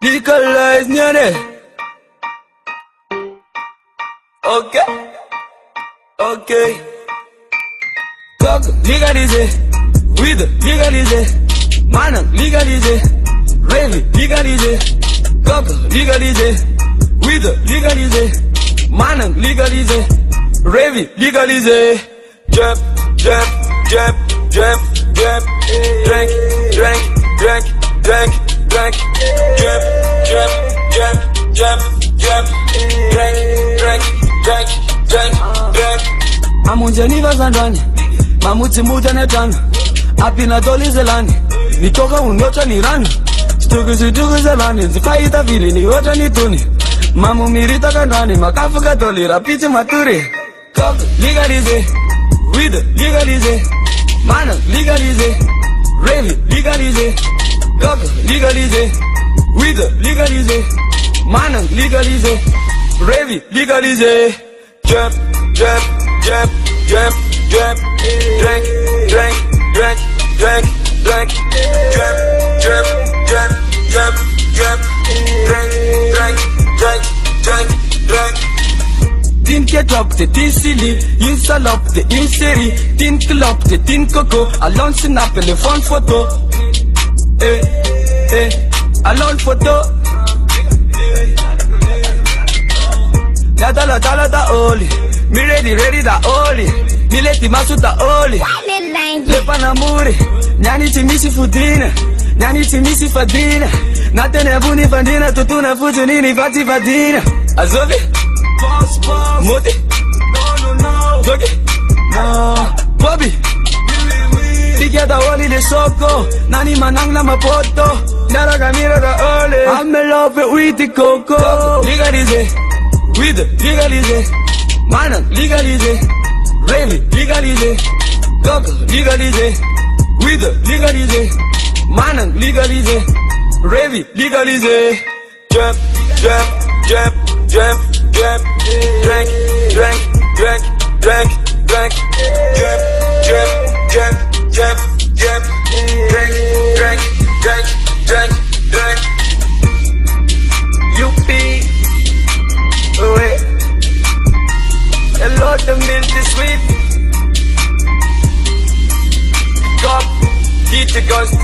Legalize nyane. Okay. Coca legalize, weed legalize, mana legalize, rave legalize, coca legalize, weed legalize, mana legalize, rave legalize. Jump, drink, jump, jump, drink, drink. Amunjeniva zandani, mamuti muja netana, apina doli zelani, nitoka unyota ni rani, situku zelani, zifaita vili ni ota ni tuni, mamu mirita kandani, makafuka doli rapiti maturi. Coca legalize, weed legalize, mana legalize, rave legalize, coca legalize, weed legalize, mana legalize, rave legalize. Jump, drink, jump, drink, Tin ketopte, tin sili, in salopte, in seri, tin klopte, tin coco, alon snap le phone photo. Alon photo. Tala da oli, mi ready da oli, mi leti masu da oli. Le panamuri, nyani timisi fudina, nyani timisi fadina, natene buni fandina, tutuna futu nini fati fadina. Azobi, moti, jogi, Bobby, pigia da oli le soko, nani manang na mapoto, nara gamira da oli. I'm in love with the coco. Legalize, weed legalize, mana legalize, rave legalize, coca legalize, weed legalize, mana legalize, rave legalize. Jump, drink, Youpi, a lot of milk is sweet. Cop, eat the ghost.